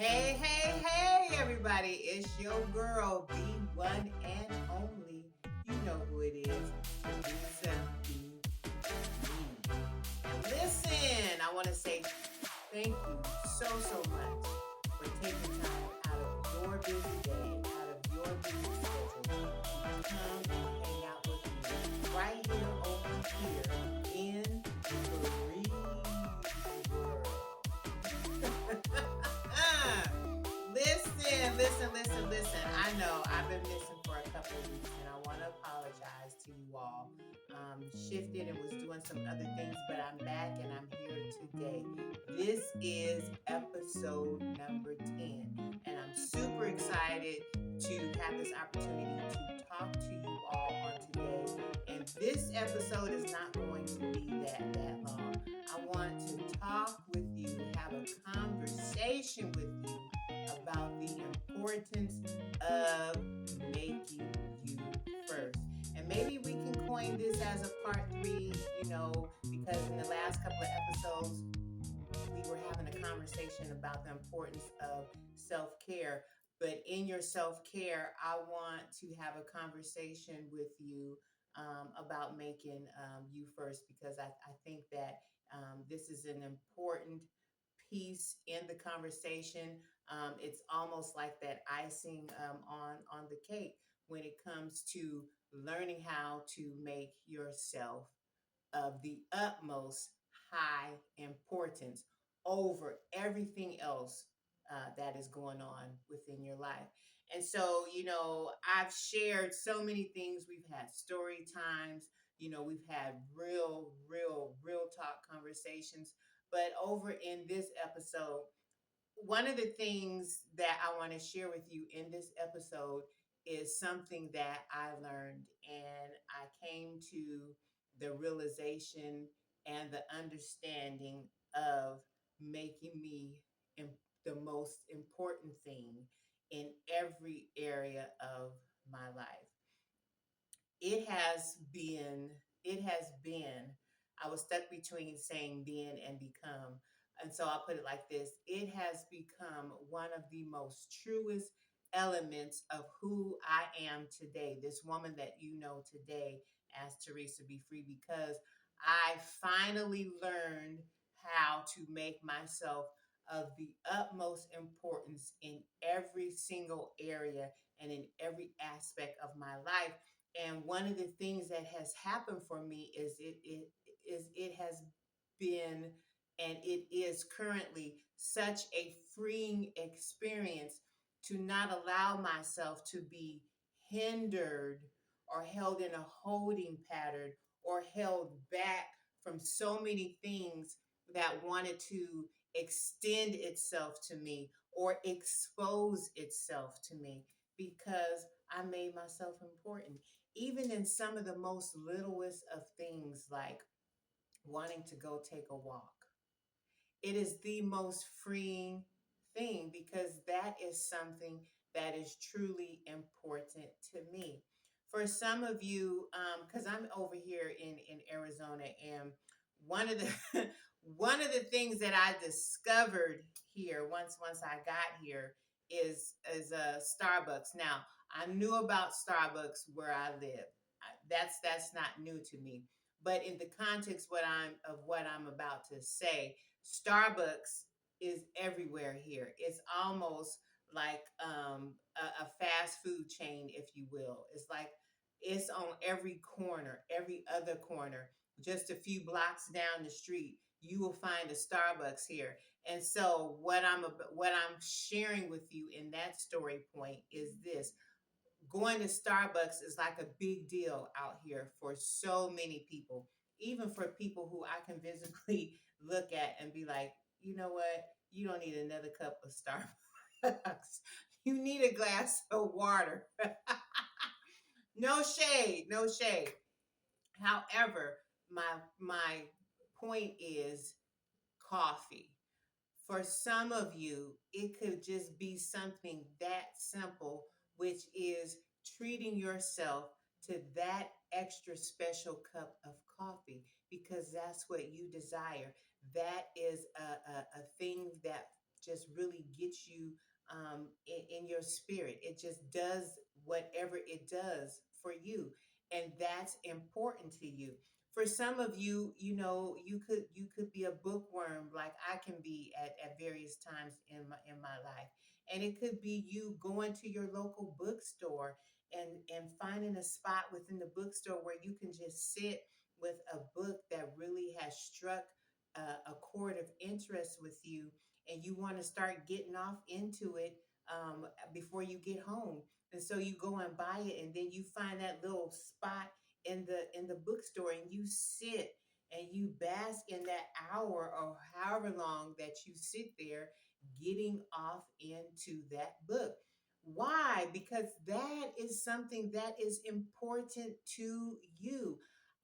Hey, hey, hey, everybody. It's your girl, the one and only. You know who it is. ToresaBeFree. Listen, I want to say thank you so much for taking time out of your busy day, out of your busy schedule to come and hang out with me right here over here in the Free World. Listen. I know I've been missing for a couple of weeks, and I want to apologize to you all. Shifted and was doing some other things, but I'm back and I'm here today. This is episode number 10, and I'm super excited to have this opportunity to talk to you all on today. And this episode is not going to be that long. I want to talk with you, have a conversation with you about the importance of making you first. And maybe we can coin this as a part three, because in the last couple of episodes, we were having a conversation about the importance of self care. But in your self care, I want to have a conversation with you about making you first, because I think that this is an important piece in the conversation. It's almost like that icing on the cake when it comes to learning how to make yourself of the utmost high importance over everything else that is going on within your life. And so, I've shared so many things. We've had story times, we've had real talk conversations. But over in this episode, one of the things that I want to share with you in this episode is something that I learned, and I came to the realization and the understanding of making me the most important thing in every area of my life. It has been, I was stuck between saying been and become. And so I'll put it like this: it has become one of the most truest elements of who I am today. This woman that you know today as Teresa Be Free, because I finally learned how to make myself of the utmost importance in every single area and in every aspect of my life. And one of the things that has happened for me is it has been, and it is currently, such a freeing experience to not allow myself to be hindered or held in a holding pattern or held back from so many things that wanted to extend itself to me or expose itself to me, because I made myself important, even in some of the most littlest of things, like wanting to go take a walk. It is the most freeing thing, because that is something that is truly important to me. For some of you, because I'm over here in Arizona, and one of the one of the things that I discovered here once I got here is Starbucks. Now, I knew about Starbucks where I live. That's not new to me. But in the context what I'm about to say, Starbucks is everywhere here. It's almost like a fast food chain, if you will. It's like it's on every corner, every other corner. Just a few blocks down the street, you will find a Starbucks here. And so what I'm sharing with you in that story point is this: going to Starbucks is like a big deal out here for so many people, even for people who I can visibly look at and be like, you know what? You don't need another cup of Starbucks. You need a glass of water. No shade, no shade. However, my point is coffee. For some of you, it could just be something that simple, which is treating yourself to that extra special cup of coffee, because that's what you desire. That is a thing that just really gets you in your spirit. It just does whatever it does for you, and that's important to you. For some of you, you could be a bookworm like I can be at various times in my life. And it could be you going to your local bookstore and finding a spot within the bookstore where you can just sit with a book that really has struck a chord of interest with you, and you want to start getting off into it before you get home. And so you go and buy it, and then you find that little spot in the bookstore, and you sit and you bask in that hour or however long that you sit there getting off into that book. Why? Because that is something that is important to you.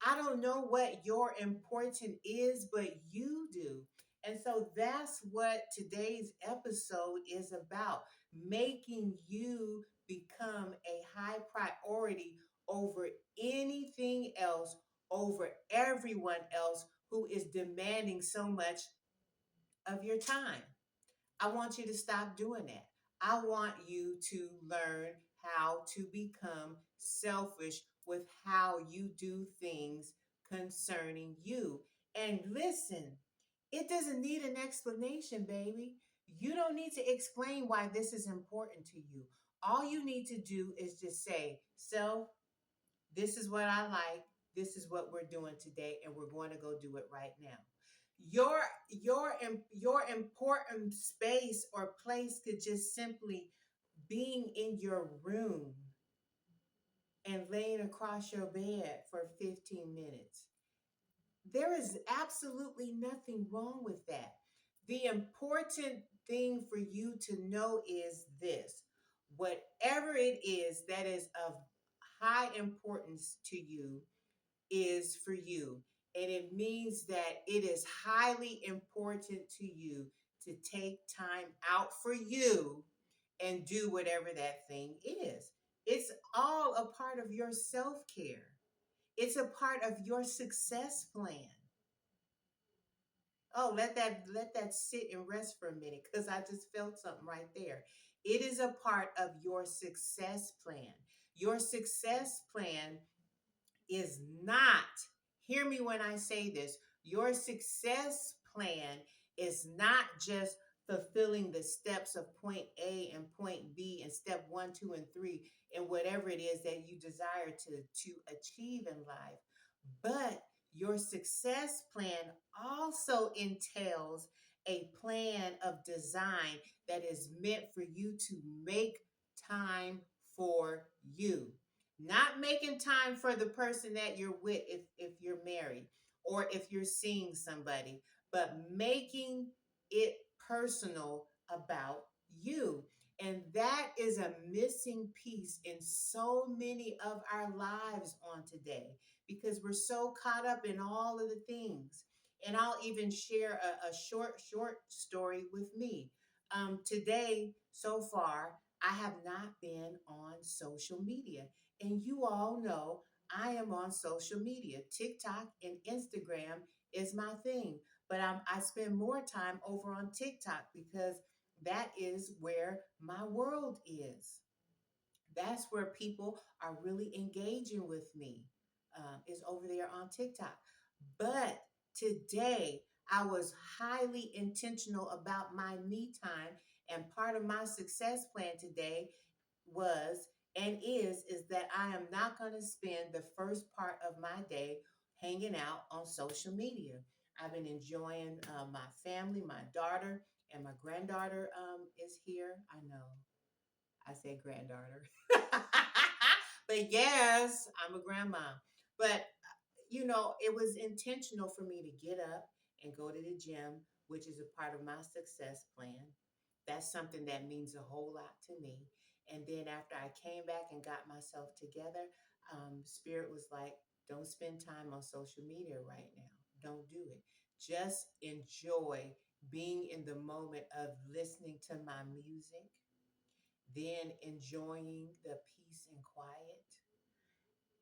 I don't know what your important is, but you do. And so that's what today's episode is about, making you become a high priority over anything else, over everyone else who is demanding so much of your time. I want you to stop doing that. I want you to learn how to become selfish with how you do things concerning you. And listen, it doesn't need an explanation, baby. You don't need to explain why this is important to you. All you need to do is just say, "Self, this is what I like. This is what we're doing today, and we're going to go do it right now." Your important space or place could just simply being in your room and laying across your bed for 15 minutes. There is absolutely nothing wrong with that. The important thing for you to know is this: whatever it is that is of high importance to you is for you. And it means that it is highly important to you to take time out for you and do whatever that thing is. It's all a part of your self care, it's a part of your success plan. Oh, let that sit and rest for a minute, because I just felt something right there. It is a part of your success plan. Your success plan is not, hear me when I say this, your success plan is not just fulfilling the steps of point A and point B and step one, two, and three, and whatever it is that you desire to achieve in life. But your success plan also entails a plan of design that is meant for you to make time for you. Not making time for the person that you're with if you're married or if you're seeing somebody, but making it personal about you. And that is a missing piece in so many of our lives on today, because we're so caught up in all of the things. And I'll even share a short story with me. Today, so far, I have not been on social media. And you all know I am on social media. TikTok and Instagram is my thing. But I spend more time over on TikTok because that is where my world is. That's where people are really engaging with me, is over there on TikTok. But today, I was highly intentional about my me time. And part of my success plan today was and is that I am not going to spend the first part of my day hanging out on social media. I've been enjoying my family, my daughter, and my granddaughter is here. I know I said granddaughter. But yes, I'm a grandma. But, it was intentional for me to get up and go to the gym, which is a part of my success plan. That's something that means a whole lot to me. And then after I came back and got myself together, Spirit was like, don't spend time on social media right now. Don't do it. Just enjoy being in the moment of listening to my music, then enjoying the peace and quiet,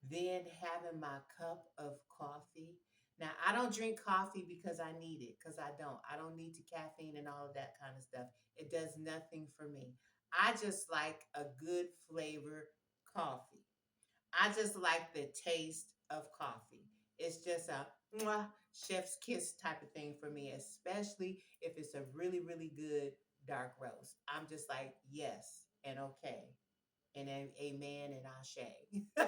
then having my cup of coffee, Now, I don't drink coffee because I need it, because I don't. I don't need the caffeine and all of that kind of stuff. It does nothing for me. I just like a good flavor coffee. I just like the taste of coffee. It's just a mwah, chef's kiss type of thing for me, especially if it's a really, really good dark roast. I'm just like, yes, and okay, and amen and ashe.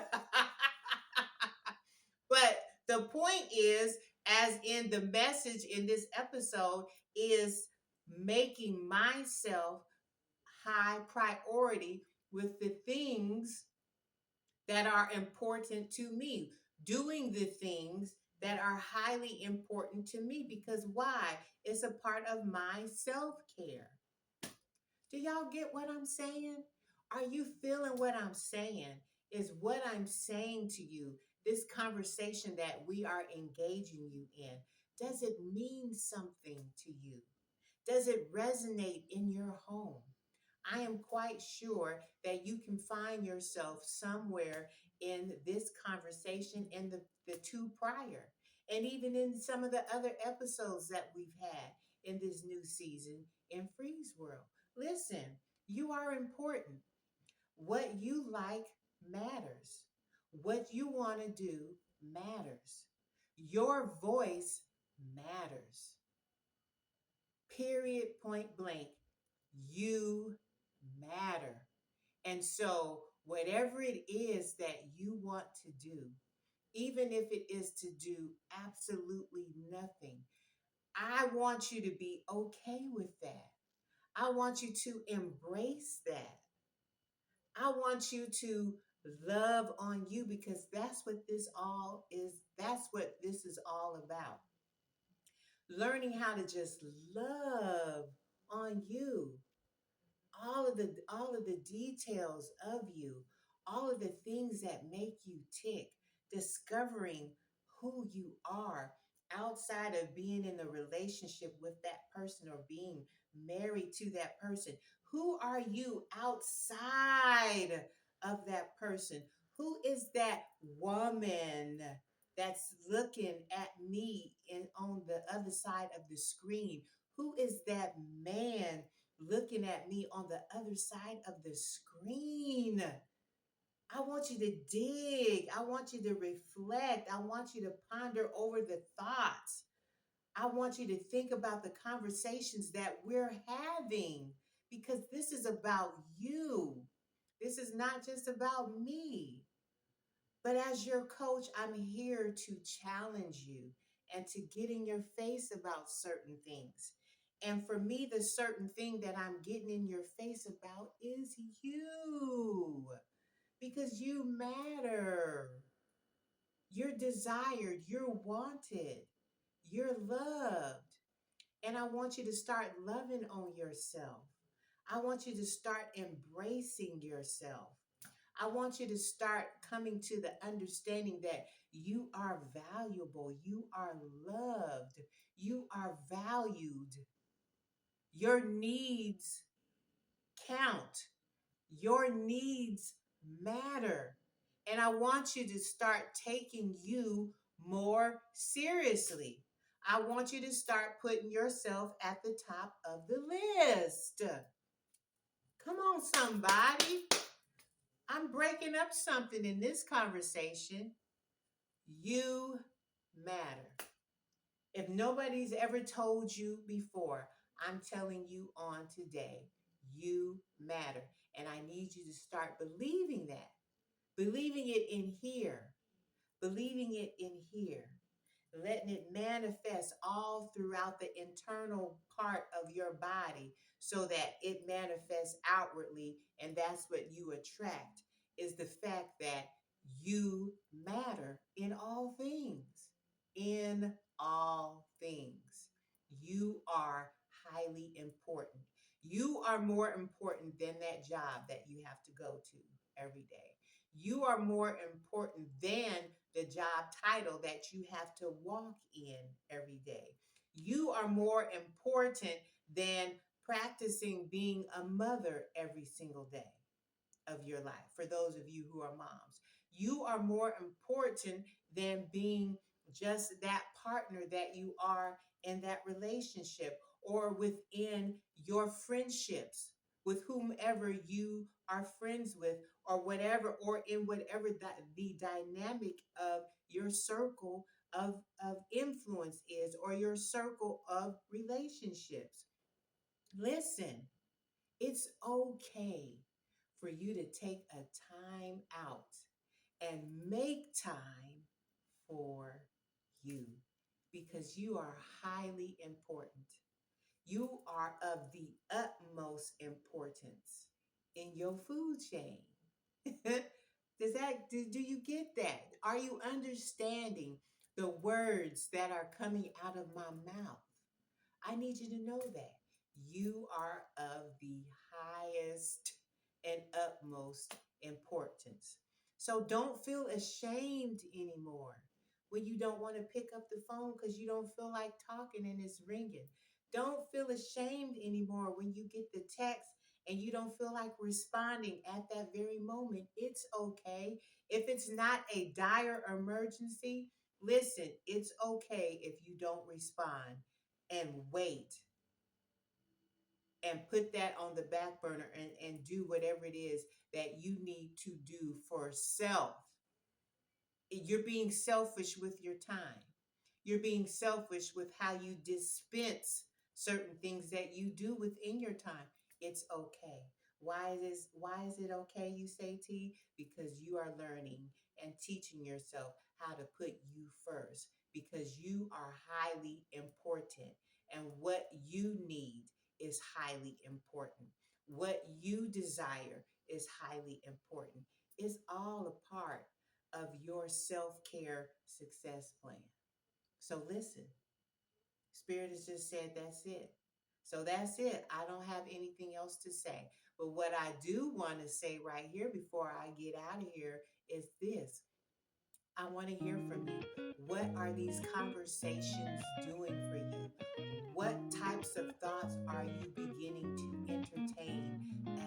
But the point is, as in the message in this episode, is making myself high priority with the things that are important to me, doing the things that are highly important to me. Because why? It's a part of my self care. Do y'all get what I'm saying? Are you feeling what I'm saying? Is what I'm saying to you, this conversation that we are engaging you in, does it mean something to you? Does it resonate in your home? I am quite sure that you can find yourself somewhere in this conversation, in the two prior, and even in some of the other episodes that we've had in this new season in Freeze World. Listen, you are important. What you like matters. What you want to do matters. Your voice matters. Period, point blank. You matter. And so, whatever it is that you want to do, even if it is to do absolutely nothing, I want you to be okay with that. I want you to embrace that. I want you to love on you, because that's what this all is. That's what this is all about. Learning how to just love on you, all of the details of you, all of the things that make you tick, discovering who you are outside of being in a relationship with that person or being married to that person. Who are you outside of that person? Who is that woman that's looking at me in on the other side of the screen? Who is that man looking at me on the other side of the screen? I want you to dig. I want you to reflect. I want you to ponder over the thoughts. I want you to think about the conversations that we're having, because this is about you. This is not just about me. But as your coach, I'm here to challenge you and to get in your face about certain things. And for me, the certain thing that I'm getting in your face about is you, because you matter. You're desired, you're wanted, you're loved. And I want you to start loving on yourself. I want you to start embracing yourself. I want you to start coming to the understanding that you are valuable, you are loved, you are valued. Your needs count, your needs matter. And I want you to start taking you more seriously. I want you to start putting yourself at the top of the list. Come on, somebody. I'm breaking up something in this conversation. You matter. If nobody's ever told you before, I'm telling you on today, you matter. And I need you to start believing that, believing it in here, believing it in here, letting it manifest all throughout the internal part of your body so that it manifests outwardly. And that's what you attract, is the fact that you matter in all things. In all things. You are highly important. You are more important than that job that you have to go to every day. You are more important than the job title that you have to walk in every day. You are more important than practicing being a mother every single day of your life. For those of you who are moms, you are more important than being just that partner that you are in that relationship, or within your friendships with whomever you are friends with, or whatever, or in whatever that the dynamic of your circle of influence is, or your circle of relationships. Listen, it's okay for you to take a time out and make time for you, because you are highly important. You are of the utmost importance in your food chain. Do you get that? Are you understanding the words that are coming out of my mouth? I need you to know that you are of the highest and utmost importance. So don't feel ashamed anymore when you don't want to pick up the phone because you don't feel like talking and it's ringing. Don't feel ashamed anymore when you get the text and you don't feel like responding at that very moment. It's okay. If it's not a dire emergency, listen, it's okay if you don't respond, and wait and put that on the back burner, and do whatever it is that you need to do for self. You're being selfish with your time. You're being selfish with how you dispense certain things that you do within your time. It's okay. Why is it okay, you say, T? Because you are learning and teaching yourself how to put you first, because you are highly important, and what you need is highly important. What you desire is highly important. It's all a part of your self-care success plan. So listen, Spirit has just said that's it. So that's it. I don't have anything else to say. But what I do want to say right here before I get out of here is this. I want to hear from you. What are these conversations doing for you? What types of thoughts are you beginning to entertain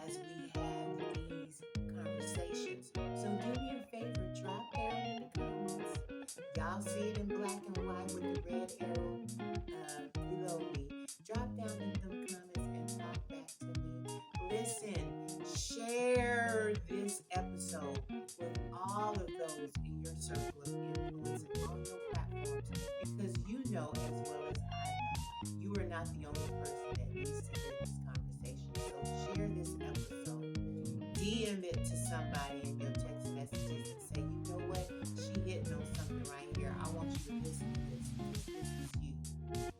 as we have these conversations? So do me a favor, drop down in the comments. Y'all see it in black and white with the red arrow below me. Drop down in them comments and talk back to me. Listen, share this episode with all of those in your circle of influence and on your platforms, because you know as well as I know, you are not the only person that needs to hear this conversation. So share this episode. DM it to somebody in your text messages and say, you know what? She hitting on something right here. I want you to listen to this, because this is you.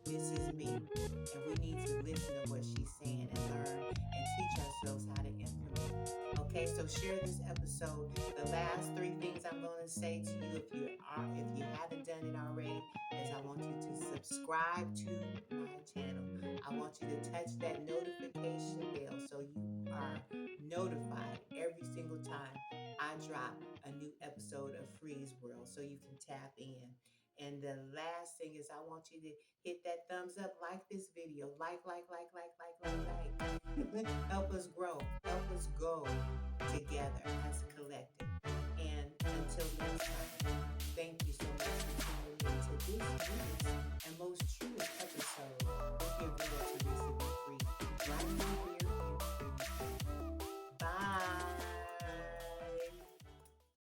This is me. And we need to listen to what she's saying and learn and teach ourselves how to implement. Okay, so share this episode. The last three things I'm going to say to you, if you haven't done it already, is I want you to subscribe to my channel. I want you to touch that notification bell so you are notified every single time I drop a new episode of Free's World, so you can tap in. And the last thing is I want you to hit that thumbs up, like this video, like. Help us grow, help us go together as a collective. And until next time, thank you so much for tuning in to this week's and most